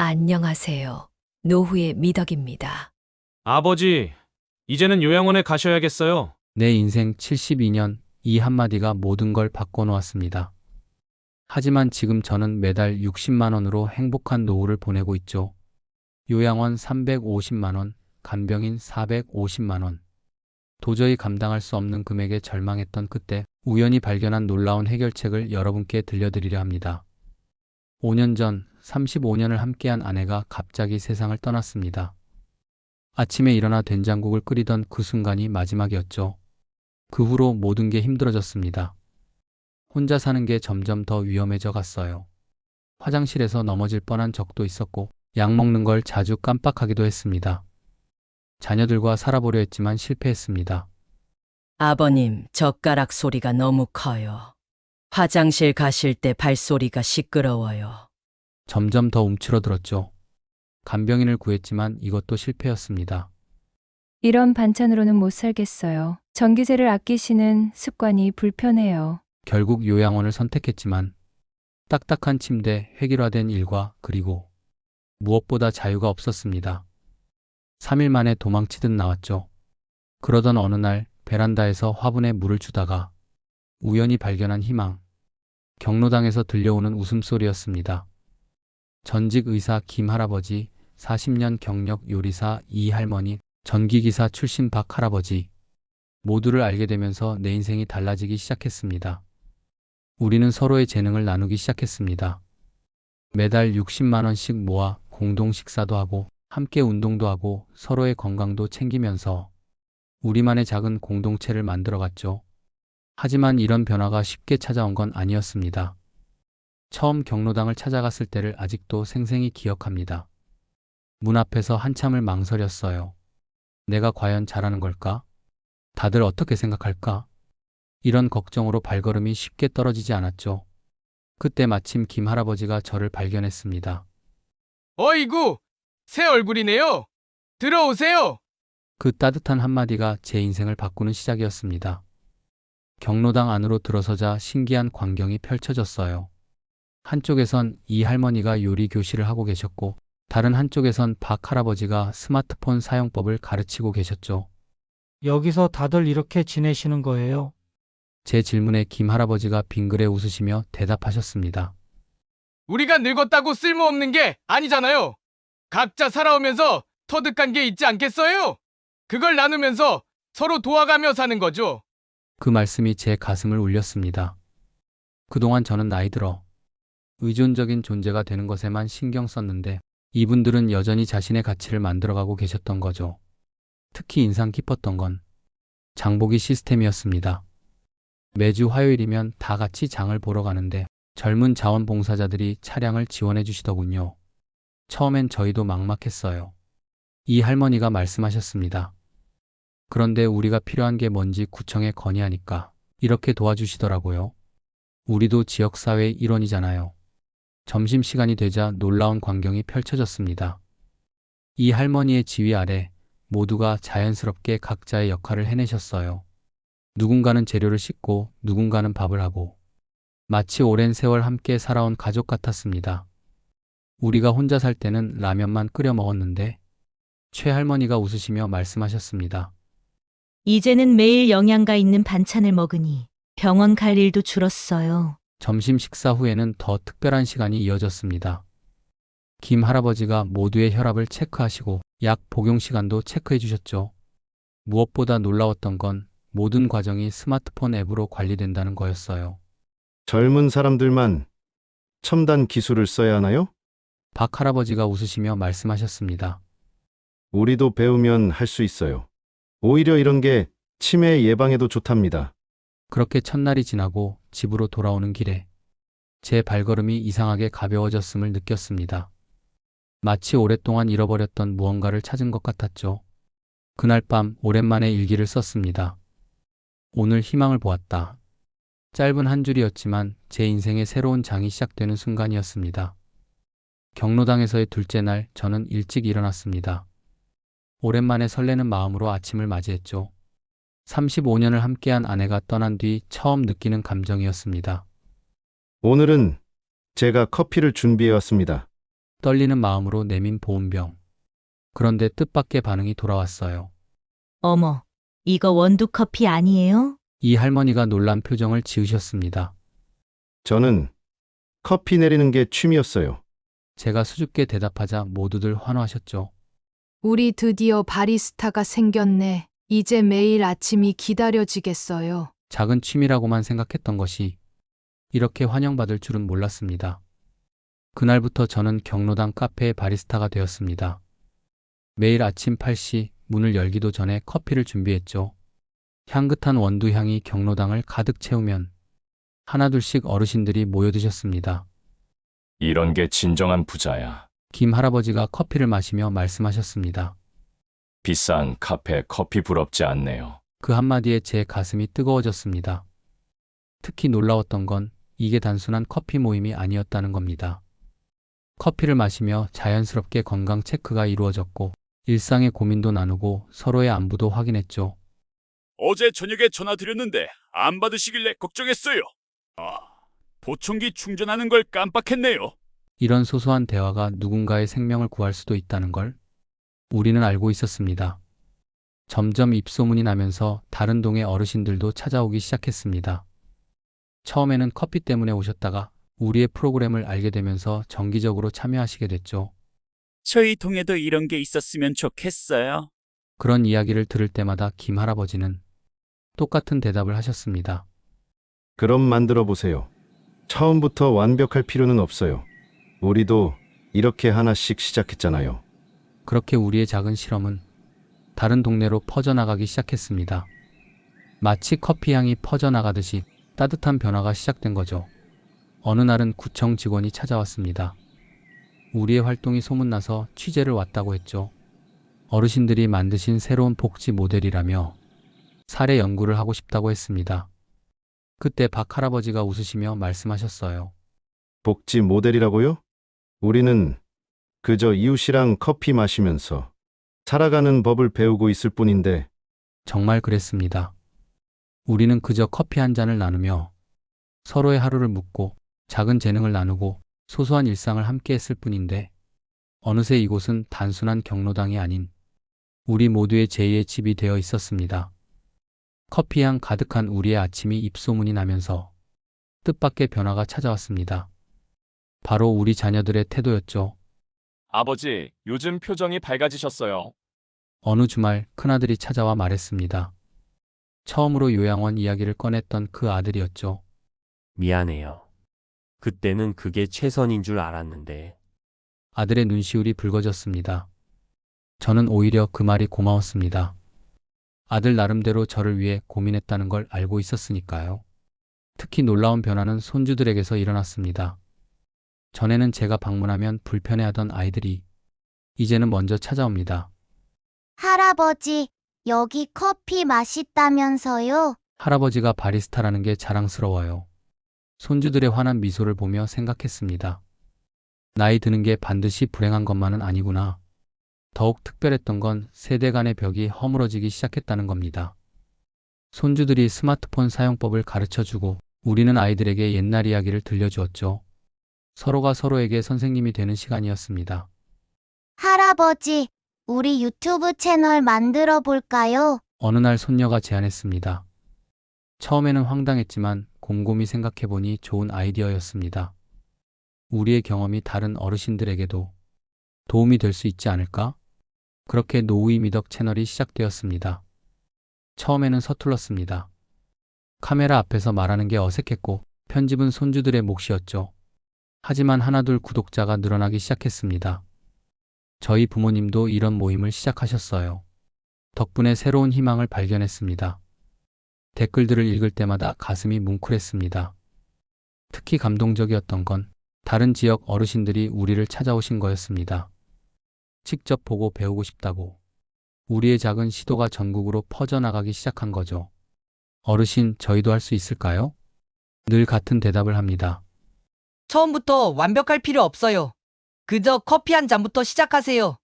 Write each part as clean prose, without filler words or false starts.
안녕하세요. 노후의 미덕입니다. 아버지, 이제는 요양원에 가셔야겠어요. 내 인생 72년 이 한마디가 모든 걸 바꿔놓았습니다. 하지만 지금 저는 매달 60만 원으로 행복한 노후를 보내고 있죠. 요양원 350만 원, 간병인 450만 원. 도저히 감당할 수 없는 금액에 절망했던 그때 우연히 발견한 놀라운 해결책을 여러분께 들려드리려 합니다. 5년 전 35년을 함께한 아내가 갑자기 세상을 떠났습니다. 아침에 일어나 된장국을 끓이던 그 순간이 마지막이었죠. 그 후로 모든 게 힘들어졌습니다. 혼자 사는 게 점점 더 위험해져 갔어요. 화장실에서 넘어질 뻔한 적도 있었고 약 먹는 걸 자주 깜빡하기도 했습니다. 자녀들과 살아보려 했지만 실패했습니다. 아버님, 젓가락 소리가 너무 커요. 화장실 가실 때 발소리가 시끄러워요. 점점 더 움츠러들었죠. 간병인을 구했지만 이것도 실패였습니다. 이런 반찬으로는 못 살겠어요. 전기세를 아끼시는 습관이 불편해요. 결국 요양원을 선택했지만 딱딱한 침대, 획일화된 일과 그리고 무엇보다 자유가 없었습니다. 3일 만에 도망치듯 나왔죠. 그러던 어느 날 베란다에서 화분에 물을 주다가 우연히 발견한 희망. 경로당에서 들려오는 웃음소리였습니다. 전직 의사 김 할아버지, 40년 경력 요리사 이 할머니, 전기기사 출신 박 할아버지. 모두를 알게 되면서 내 인생이 달라지기 시작했습니다. 우리는 서로의 재능을 나누기 시작했습니다. 매달 60만 원씩 모아 공동 식사도 하고 함께 운동도 하고 서로의 건강도 챙기면서 우리만의 작은 공동체를 만들어갔죠. 하지만 이런 변화가 쉽게 찾아온 건 아니었습니다. 처음 경로당을 찾아갔을 때를 아직도 생생히 기억합니다. 문 앞에서 한참을 망설였어요. 내가 과연 잘하는 걸까? 다들 어떻게 생각할까? 이런 걱정으로 발걸음이 쉽게 떨어지지 않았죠. 그때 마침 김 할아버지가 저를 발견했습니다. 어이구, 새 얼굴이네요. 들어오세요. 그 따뜻한 한마디가 제 인생을 바꾸는 시작이었습니다. 경로당 안으로 들어서자 신기한 광경이 펼쳐졌어요. 한쪽에선 이 할머니가 요리 교실을 하고 계셨고 다른 한쪽에선 박 할아버지가 스마트폰 사용법을 가르치고 계셨죠. 여기서 다들 이렇게 지내시는 거예요? 제 질문에 김 할아버지가 빙그레 웃으시며 대답하셨습니다. 우리가 늙었다고 쓸모없는 게 아니잖아요. 각자 살아오면서 터득한 게 있지 않겠어요? 그걸 나누면서 서로 도와가며 사는 거죠. 그 말씀이 제 가슴을 울렸습니다. 그동안 저는 나이 들어 의존적인 존재가 되는 것에만 신경 썼는데 이분들은 여전히 자신의 가치를 만들어가고 계셨던 거죠. 특히 인상 깊었던 건 장보기 시스템이었습니다. 매주 화요일이면 다 같이 장을 보러 가는데 젊은 자원봉사자들이 차량을 지원해 주시더군요. 처음엔 저희도 막막했어요. 이 할머니가 말씀하셨습니다. 그런데 우리가 필요한 게 뭔지 구청에 건의하니까 이렇게 도와주시더라고요. 우리도 지역사회의 일원이잖아요. 점심시간이 되자 놀라운 광경이 펼쳐졌습니다. 이 할머니의 지휘 아래 모두가 자연스럽게 각자의 역할을 해내셨어요. 누군가는 재료를 씻고 누군가는 밥을 하고 마치 오랜 세월 함께 살아온 가족 같았습니다. 우리가 혼자 살 때는 라면만 끓여 먹었는데 최 할머니가 웃으시며 말씀하셨습니다. 이제는 매일 영양가 있는 반찬을 먹으니 병원 갈 일도 줄었어요. 점심 식사 후에는 더 특별한 시간이 이어졌습니다. 김 할아버지가 모두의 혈압을 체크하시고 약 복용 시간도 체크해 주셨죠. 무엇보다 놀라웠던 건 모든 과정이 스마트폰 앱으로 관리된다는 거였어요. 젊은 사람들만 첨단 기술을 써야 하나요? 박 할아버지가 웃으시며 말씀하셨습니다. 우리도 배우면 할 수 있어요. 오히려 이런 게 치매 예방에도 좋답니다. 그렇게 첫날이 지나고 집으로 돌아오는 길에 제 발걸음이 이상하게 가벼워졌음을 느꼈습니다. 마치 오랫동안 잃어버렸던 무언가를 찾은 것 같았죠. 그날 밤 오랜만에 일기를 썼습니다. 오늘 희망을 보았다. 짧은 한 줄이었지만 제 인생의 새로운 장이 시작되는 순간이었습니다. 경로당에서의 둘째 날 저는 일찍 일어났습니다. 오랜만에 설레는 마음으로 아침을 맞이했죠. 35년을 함께한 아내가 떠난 뒤 처음 느끼는 감정이었습니다. 오늘은 제가 커피를 준비해 왔습니다. 떨리는 마음으로 내민 보온병. 그런데 뜻밖의 반응이 돌아왔어요. 어머, 이거 원두 커피 아니에요? 이 할머니가 놀란 표정을 지으셨습니다. 저는 커피 내리는 게 취미였어요. 제가 수줍게 대답하자 모두들 환호하셨죠. 우리 드디어 바리스타가 생겼네. 이제 매일 아침이 기다려지겠어요. 작은 취미라고만 생각했던 것이 이렇게 환영받을 줄은 몰랐습니다. 그날부터 저는 경로당 카페의 바리스타가 되었습니다. 매일 아침 8시 문을 열기도 전에 커피를 준비했죠. 향긋한 원두 향이 경로당을 가득 채우면 하나둘씩 어르신들이 모여드셨습니다. 이런 게 진정한 부자야. 김 할아버지가 커피를 마시며 말씀하셨습니다. 비싼 카페 커피 부럽지 않네요. 그 한마디에 제 가슴이 뜨거워졌습니다. 특히 놀라웠던 건 이게 단순한 커피 모임이 아니었다는 겁니다. 커피를 마시며 자연스럽게 건강 체크가 이루어졌고 일상의 고민도 나누고 서로의 안부도 확인했죠. 어제 저녁에 전화드렸는데 안 받으시길래 걱정했어요. 보청기 충전하는 걸 깜빡했네요. 이런 소소한 대화가 누군가의 생명을 구할 수도 있다는 걸 우리는 알고 있었습니다. 점점 입소문이 나면서 다른 동의 어르신들도 찾아오기 시작했습니다. 처음에는 커피 때문에 오셨다가 우리의 프로그램을 알게 되면서 정기적으로 참여하시게 됐죠. 저희 동에도 이런 게 있었으면 좋겠어요. 그런 이야기를 들을 때마다 김 할아버지는 똑같은 대답을 하셨습니다. 그럼 만들어 보세요. 처음부터 완벽할 필요는 없어요. 우리도 이렇게 하나씩 시작했잖아요. 그렇게 우리의 작은 실험은 다른 동네로 퍼져나가기 시작했습니다. 마치 커피 향이 퍼져나가듯이 따뜻한 변화가 시작된 거죠. 어느 날은 구청 직원이 찾아왔습니다. 우리의 활동이 소문나서 취재를 왔다고 했죠. 어르신들이 만드신 새로운 복지 모델이라며 사례 연구를 하고 싶다고 했습니다. 그때 박 할아버지가 웃으시며 말씀하셨어요. 복지 모델이라고요? 우리는 그저 이웃이랑 커피 마시면서 살아가는 법을 배우고 있을 뿐인데. 정말 그랬습니다. 우리는 그저 커피 한 잔을 나누며 서로의 하루를 묻고 작은 재능을 나누고 소소한 일상을 함께 했을 뿐인데 어느새 이곳은 단순한 경로당이 아닌 우리 모두의 제2의 집이 되어 있었습니다. 커피향 가득한 우리의 아침이 입소문이 나면서 뜻밖의 변화가 찾아왔습니다. 바로 우리 자녀들의 태도였죠. 아버지, 요즘 표정이 밝아지셨어요. 어느 주말 큰아들이 찾아와 말했습니다. 처음으로 요양원 이야기를 꺼냈던 그 아들이었죠. 미안해요. 그때는 그게 최선인 줄 알았는데. 아들의 눈시울이 붉어졌습니다. 저는 오히려 그 말이 고마웠습니다. 아들 나름대로 저를 위해 고민했다는 걸 알고 있었으니까요. 특히 놀라운 변화는 손주들에게서 일어났습니다. 전에는 제가 방문하면 불편해하던 아이들이 이제는 먼저 찾아옵니다. 할아버지, 여기 커피 맛있다면서요? 할아버지가 바리스타라는 게 자랑스러워요. 손주들의 환한 미소를 보며 생각했습니다. 나이 드는 게 반드시 불행한 것만은 아니구나. 더욱 특별했던 건 세대 간의 벽이 허물어지기 시작했다는 겁니다. 손주들이 스마트폰 사용법을 가르쳐주고 우리는 아이들에게 옛날 이야기를 들려주었죠. 서로가 서로에게 선생님이 되는 시간이었습니다. 할아버지, 우리 유튜브 채널 만들어 볼까요? 어느 날 손녀가 제안했습니다. 처음에는 황당했지만 곰곰이 생각해보니 좋은 아이디어였습니다. 우리의 경험이 다른 어르신들에게도 도움이 될 수 있지 않을까? 그렇게 노우이 미덕 채널이 시작되었습니다. 처음에는 서툴렀습니다. 카메라 앞에서 말하는 게 어색했고 편집은 손주들의 몫이었죠. 하지만 하나둘 구독자가 늘어나기 시작했습니다. 저희 부모님도 이런 모임을 시작하셨어요. 덕분에 새로운 희망을 발견했습니다. 댓글들을 읽을 때마다 가슴이 뭉클했습니다. 특히 감동적이었던 건 다른 지역 어르신들이 우리를 찾아오신 거였습니다. 직접 보고 배우고 싶다고. 우리의 작은 시도가 전국으로 퍼져나가기 시작한 거죠. 어르신, 저희도 할 수 있을까요? 늘 같은 대답을 합니다. 처음부터 완벽할 필요 없어요. 그저 커피 한 잔부터 시작하세요.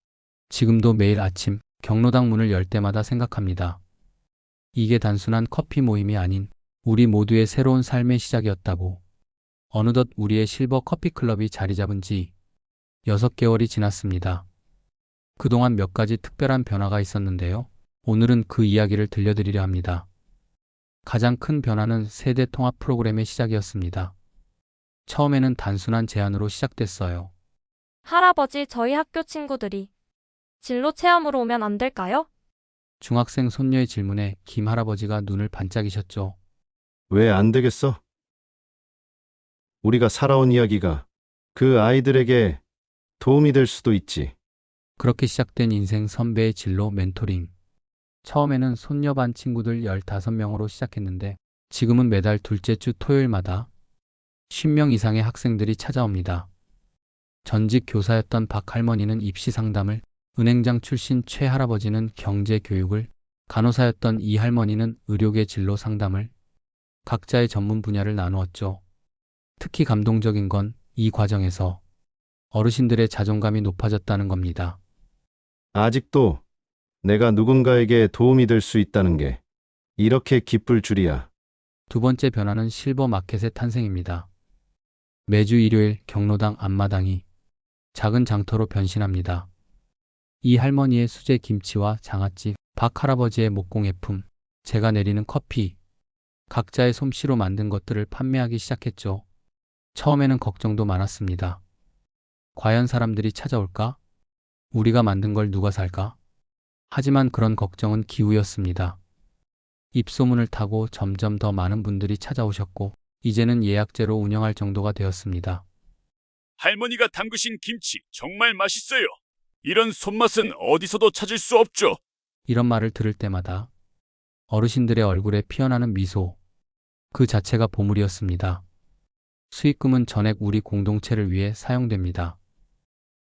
지금도 매일 아침 경로당 문을 열 때마다 생각합니다. 이게 단순한 커피 모임이 아닌 우리 모두의 새로운 삶의 시작이었다고. 어느덧 우리의 실버 커피 클럽이 자리 잡은 지 6개월이 지났습니다. 그동안 몇 가지 특별한 변화가 있었는데요. 오늘은 그 이야기를 들려드리려 합니다. 가장 큰 변화는 세대 통합 프로그램의 시작이었습니다. 처음에는 단순한 제안으로 시작됐어요. 할아버지, 저희 학교 친구들이 진로 체험으로 오면 안 될까요? 중학생 손녀의 질문에 김 할아버지가 눈을 반짝이셨죠. 왜 안 되겠어? 우리가 살아온 이야기가 그 아이들에게 도움이 될 수도 있지. 그렇게 시작된 인생 선배의 진로 멘토링. 처음에는 손녀 반 친구들 15명으로 시작했는데 지금은 매달 둘째 주 토요일마다 10명 이상의 학생들이 찾아옵니다. 전직 교사였던 박 할머니는 입시 상담을, 은행장 출신 최 할아버지는 경제 교육을, 간호사였던 이 할머니는 의료계 진로 상담을, 각자의 전문 분야를 나누었죠. 특히 감동적인 건 이 과정에서 어르신들의 자존감이 높아졌다는 겁니다. 아직도 내가 누군가에게 도움이 될 수 있다는 게 이렇게 기쁠 줄이야. 두 번째 변화는 실버 마켓의 탄생입니다. 매주 일요일 경로당 앞마당이 작은 장터로 변신합니다. 이 할머니의 수제 김치와 장아찌, 박 할아버지의 목공예품, 제가 내리는 커피, 각자의 솜씨로 만든 것들을 판매하기 시작했죠. 처음에는 걱정도 많았습니다. 과연 사람들이 찾아올까? 우리가 만든 걸 누가 살까? 하지만 그런 걱정은 기우였습니다. 입소문을 타고 점점 더 많은 분들이 찾아오셨고 이제는 예약제로 운영할 정도가 되었습니다. 할머니가 담그신 김치 정말 맛있어요. 이런 손맛은 어디서도 찾을 수 없죠. 이런 말을 들을 때마다 어르신들의 얼굴에 피어나는 미소, 그 자체가 보물이었습니다. 수익금은 전액 우리 공동체를 위해 사용됩니다.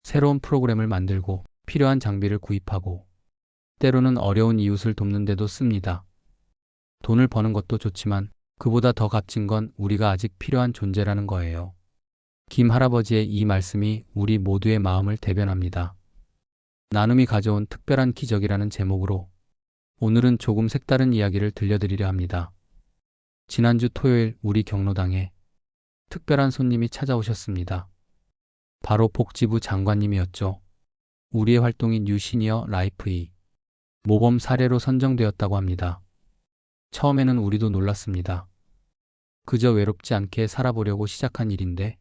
새로운 프로그램을 만들고 필요한 장비를 구입하고 때로는 어려운 이웃을 돕는 데도 씁니다. 돈을 버는 것도 좋지만 그보다 더 값진 건 우리가 아직 필요한 존재라는 거예요. 김 할아버지의 이 말씀이 우리 모두의 마음을 대변합니다. 나눔이 가져온 특별한 기적이라는 제목으로 오늘은 조금 색다른 이야기를 들려드리려 합니다. 지난주 토요일 우리 경로당에 특별한 손님이 찾아오셨습니다. 바로 복지부 장관님이었죠. 우리의 활동이 뉴 시니어 라이프 모범 사례로 선정되었다고 합니다. 처음에는 우리도 놀랐습니다. 그저 외롭지 않게 살아보려고 시작한 일인데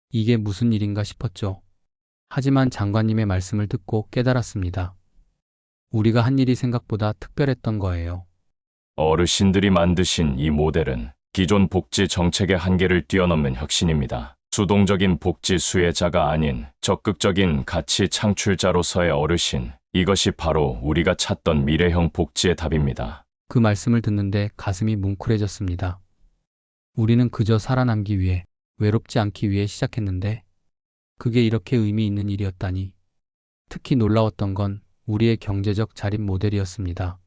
이게 무슨 일인가 싶었죠. 하지만 장관님의 말씀을 듣고 깨달았습니다. 우리가 한 일이 생각보다 특별했던 거예요. 어르신들이 만드신 이 모델은 기존 복지 정책의 한계를 뛰어넘는 혁신입니다. 수동적인 복지 수혜자가 아닌 적극적인 가치 창출자로서의 어르신, 이것이 바로 우리가 찾던 미래형 복지의 답입니다. 그 말씀을 듣는데 가슴이 뭉클해졌습니다. 우리는 그저 살아남기 위해, 외롭지 않기 위해 시작했는데 그게 이렇게 의미 있는 일이었다니. 특히 놀라웠던 건 우리의 경제적 자립 모델이었습니다.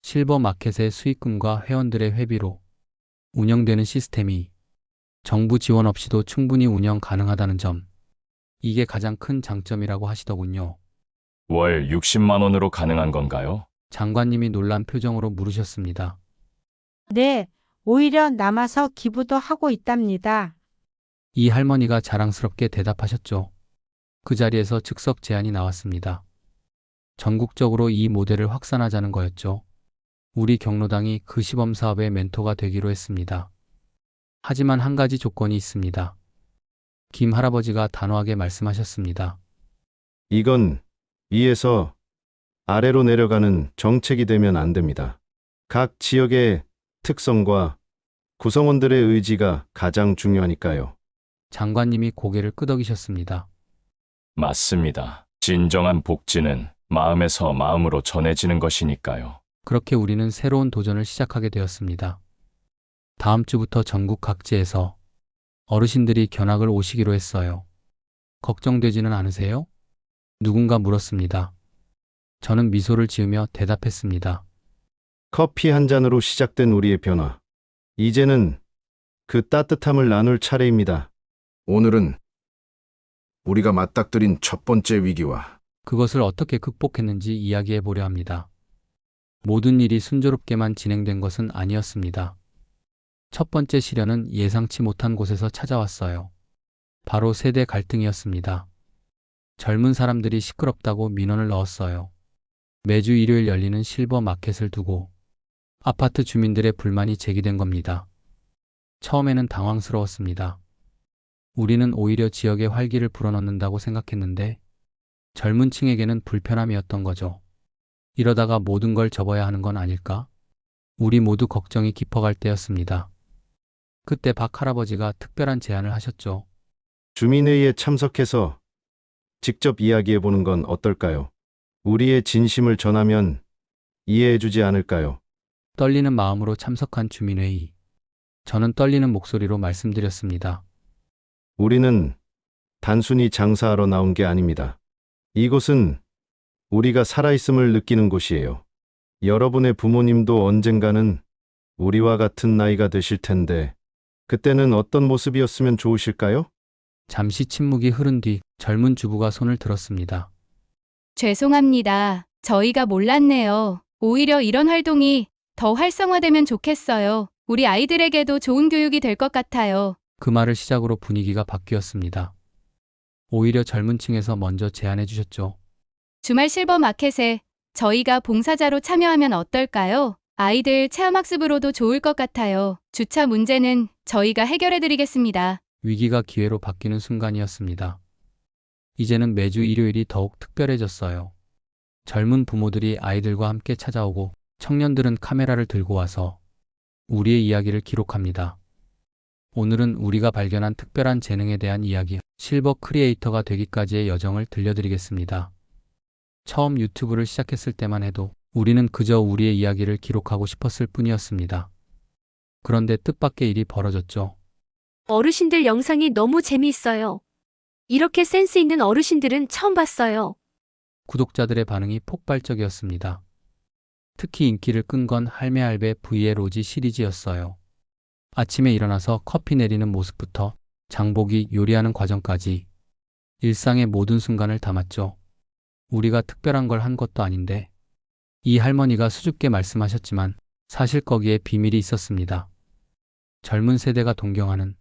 실버 마켓의 수익금과 회원들의 회비로 운영되는 시스템이 정부 지원 없이도 충분히 운영 가능하다는 점. 이게 가장 큰 장점이라고 하시더군요. 월 60만 원으로 가능한 건가요? 장관님이 놀란 표정으로 물으셨습니다. 네, 오히려 남아서 기부도 하고 있답니다. 이 할머니가 자랑스럽게 대답하셨죠. 그 자리에서 즉석 제안이 나왔습니다. 전국적으로 이 모델을 확산하자는 거였죠. 우리 경로당이 그 시범사업의 멘토가 되기로 했습니다. 하지만 한 가지 조건이 있습니다. 김 할아버지가 단호하게 말씀하셨습니다. 이건 위에서 아래로 내려가는 정책이 되면 안 됩니다. 각 지역의 특성과 구성원들의 의지가 가장 중요하니까요. 장관님이 고개를 끄덕이셨습니다. 맞습니다. 진정한 복지는 마음에서 마음으로 전해지는 것이니까요. 그렇게 우리는 새로운 도전을 시작하게 되었습니다. 다음 주부터 전국 각지에서 어르신들이 견학을 오시기로 했어요. 걱정되지는 않으세요? 누군가 물었습니다. 저는 미소를 지으며 대답했습니다. 커피 한 잔으로 시작된 우리의 변화. 이제는 그 따뜻함을 나눌 차례입니다. 오늘은 우리가 맞닥뜨린 첫 번째 위기와 그것을 어떻게 극복했는지 이야기해 보려 합니다. 모든 일이 순조롭게만 진행된 것은 아니었습니다. 첫 번째 시련은 예상치 못한 곳에서 찾아왔어요. 바로 세대 갈등이었습니다. 젊은 사람들이 시끄럽다고 민원을 넣었어요. 매주 일요일 열리는 실버 마켓을 두고 아파트 주민들의 불만이 제기된 겁니다. 처음에는 당황스러웠습니다. 우리는 오히려 지역의 활기를 불어넣는다고 생각했는데 젊은 층에게는 불편함이었던 거죠. 이러다가 모든 걸 접어야 하는 건 아닐까? 우리 모두 걱정이 깊어갈 때였습니다. 그때 박 할아버지가 특별한 제안을 하셨죠. 주민회의에 참석해서 직접 이야기해보는 건 어떨까요? 우리의 진심을 전하면 이해해주지 않을까요? 떨리는 마음으로 참석한 주민회의. 저는 떨리는 목소리로 말씀드렸습니다. 우리는 단순히 장사하러 나온 게 아닙니다. 이곳은 우리가 살아있음을 느끼는 곳이에요. 여러분의 부모님도 언젠가는 우리와 같은 나이가 되실 텐데 그때는 어떤 모습이었으면 좋으실까요? 잠시 침묵이 흐른 뒤 젊은 주부가 손을 들었습니다. 죄송합니다. 저희가 몰랐네요. 오히려 이런 활동이 더 활성화되면 좋겠어요. 우리 아이들에게도 좋은 교육이 될 것 같아요. 그 말을 시작으로 분위기가 바뀌었습니다. 오히려 젊은 층에서 먼저 제안해 주셨죠. 주말 실버 마켓에 저희가 봉사자로 참여하면 어떨까요? 아이들 체험학습으로도 좋을 것 같아요. 주차 문제는 저희가 해결해 드리겠습니다. 위기가 기회로 바뀌는 순간이었습니다. 이제는 매주 일요일이 더욱 특별해졌어요. 젊은 부모들이 아이들과 함께 찾아오고 청년들은 카메라를 들고 와서 우리의 이야기를 기록합니다. 오늘은 우리가 발견한 특별한 재능에 대한 이야기, 실버 크리에이터가 되기까지의 여정을 들려드리겠습니다. 처음 유튜브를 시작했을 때만 해도 우리는 그저 우리의 이야기를 기록하고 싶었을 뿐이었습니다. 그런데 뜻밖의 일이 벌어졌죠. 어르신들 영상이 너무 재미있어요. 이렇게 센스 있는 어르신들은 처음 봤어요. 구독자들의 반응이 폭발적이었습니다. 특히 인기를 끈 건 할매할배 V의 로지 시리즈였어요. 아침에 일어나서 커피 내리는 모습부터 장보기 요리하는 과정까지 일상의 모든 순간을 담았죠. 우리가 특별한 걸 한 것도 아닌데 이 할머니가 수줍게 말씀하셨지만 사실 거기에 비밀이 있었습니다. 젊은 세대가 동경하는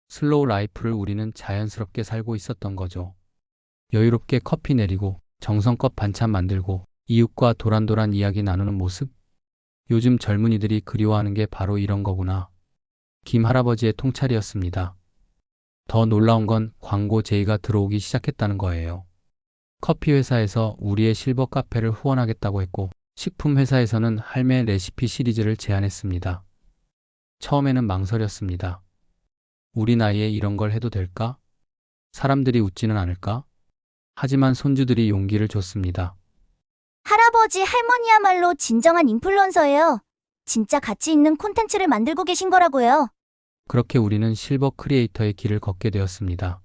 슬로우 라이프를 우리는 자연스럽게 살고 있었던 거죠. 여유롭게 커피 내리고 정성껏 반찬 만들고 이웃과 도란도란 이야기 나누는 모습? 요즘 젊은이들이 그리워하는 게 바로 이런 거구나. 김 할아버지의 통찰이었습니다. 더 놀라운 건 광고 제의가 들어오기 시작했다는 거예요. 커피 회사에서 우리의 실버 카페를 후원하겠다고 했고 식품 회사에서는 할매 레시피 시리즈를 제안했습니다. 처음에는 망설였습니다. 우리 나이에 이런 걸 해도 될까? 사람들이 웃지는 않을까? 하지만 손주들이 용기를 줬습니다. 할아버지, 할머니야말로 진정한 인플루언서예요. 진짜 가치 있는 콘텐츠를 만들고 계신 거라고요. 그렇게 우리는 실버 크리에이터의 길을 걷게 되었습니다.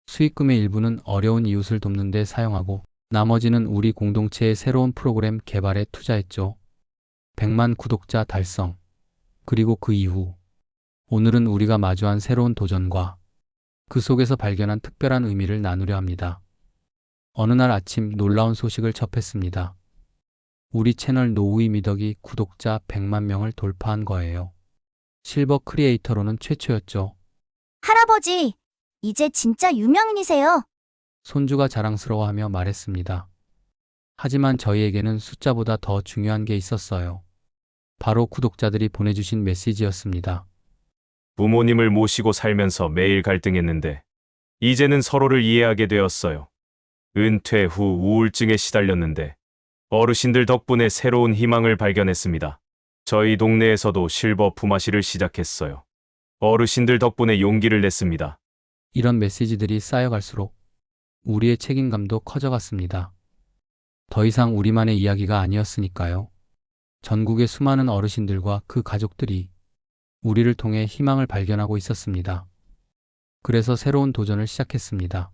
수익금의 일부는 어려운 이웃을 돕는 데 사용하고 나머지는 우리 공동체의 새로운 프로그램 개발에 투자했죠. 100만 구독자 달성. 그리고 그 이후 오늘은 우리가 마주한 새로운 도전과 그 속에서 발견한 특별한 의미를 나누려 합니다. 어느 날 아침 놀라운 소식을 접했습니다. 우리 채널 노우이 미덕이 구독자 100만 명을 돌파한 거예요. 실버 크리에이터로는 최초였죠. 할아버지, 이제 진짜 유명인이세요. 손주가 자랑스러워하며 말했습니다. 하지만 저희에게는 숫자보다 더 중요한 게 있었어요. 바로 구독자들이 보내주신 메시지였습니다. 부모님을 모시고 살면서 매일 갈등했는데 이제는 서로를 이해하게 되었어요. 은퇴 후 우울증에 시달렸는데 어르신들 덕분에 새로운 희망을 발견했습니다. 저희 동네에서도 실버 품앗이를 시작했어요. 어르신들 덕분에 용기를 냈습니다. 이런 메시지들이 쌓여갈수록 우리의 책임감도 커져갔습니다. 더 이상 우리만의 이야기가 아니었으니까요. 전국의 수많은 어르신들과 그 가족들이 우리를 통해 희망을 발견하고 있었습니다. 그래서 새로운 도전을 시작했습니다.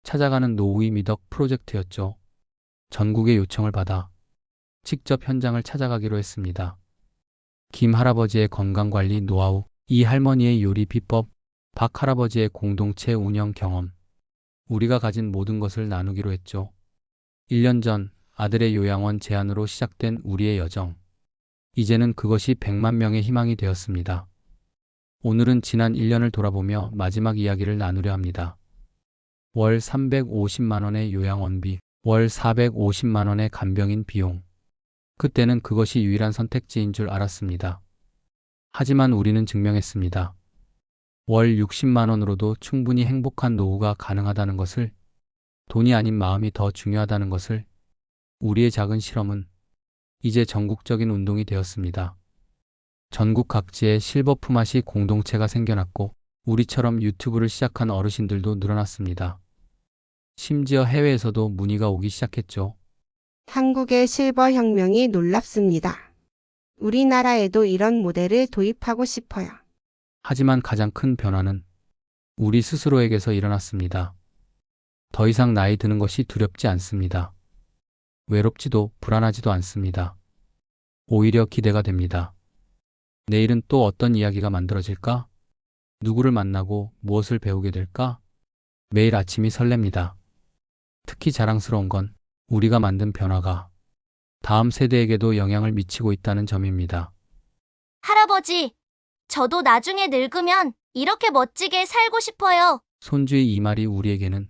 찾아가는 노우이 미덕 프로젝트였죠. 전국의 요청을 받아 직접 현장을 찾아가기로 했습니다. 김 할아버지의 건강관리 노하우, 이 할머니의 요리 비법, 박 할아버지의 공동체 운영 경험, 우리가 가진 모든 것을 나누기로 했죠. 1년 전 아들의 요양원 제안으로 시작된 우리의 여정. 이제는 그것이 100만 명의 희망이 되었습니다. 오늘은 지난 1년을 돌아보며 마지막 이야기를 나누려 합니다. 월 350만 원의 요양원비, 월 450만 원의 간병인 비용. 그때는 그것이 유일한 선택지인 줄 알았습니다. 하지만 우리는 증명했습니다. 월 60만 원으로도 충분히 행복한 노후가 가능하다는 것을, 돈이 아닌 마음이 더 중요하다는 것을. 우리의 작은 실험은 이제 전국적인 운동이 되었습니다. 전국 각지에 실버 품앗이 공동체가 생겨났고 우리처럼 유튜브를 시작한 어르신들도 늘어났습니다. 심지어 해외에서도 문의가 오기 시작했죠. 한국의 실버 혁명이 놀랍습니다. 우리나라에도 이런 모델을 도입하고 싶어요. 하지만 가장 큰 변화는 우리 스스로에게서 일어났습니다. 더 이상 나이 드는 것이 두렵지 않습니다. 외롭지도 불안하지도 않습니다. 오히려 기대가 됩니다. 내일은 또 어떤 이야기가 만들어질까? 누구를 만나고 무엇을 배우게 될까? 매일 아침이 설렙니다. 특히 자랑스러운 건 우리가 만든 변화가 다음 세대에게도 영향을 미치고 있다는 점입니다. 할아버지, 저도 나중에 늙으면 이렇게 멋지게 살고 싶어요. 손주의 이 말이 우리에게는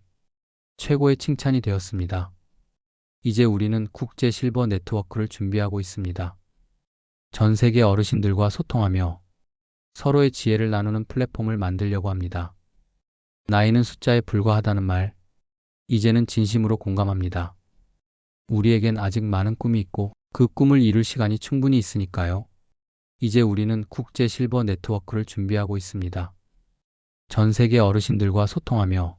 최고의 칭찬이 되었습니다. 이제 우리는 국제 실버 네트워크를 준비하고 있습니다. 전 세계 어르신들과 소통하며 서로의 지혜를 나누는 플랫폼을 만들려고 합니다. 나이는 숫자에 불과하다는 말, 이제는 진심으로 공감합니다. 우리에겐 아직 많은 꿈이 있고 그 꿈을 이룰 시간이 충분히 있으니까요. 이제 우리는 국제 실버 네트워크를 준비하고 있습니다. 전 세계 어르신들과 소통하며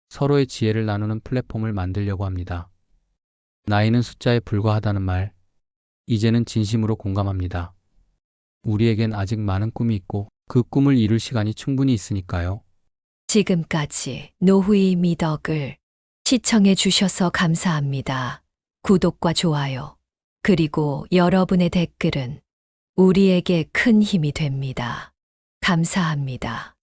서로의 지혜를 나누는 플랫폼을 만들려고 합니다. 나이는 숫자에 불과하다는 말, 이제는 진심으로 공감합니다. 우리에겐 아직 많은 꿈이 있고 그 꿈을 이룰 시간이 충분히 있으니까요. 지금까지 노후의 미덕을 시청해 주셔서 감사합니다. 구독과 좋아요, 그리고 여러분의 댓글은 우리에게 큰 힘이 됩니다. 감사합니다.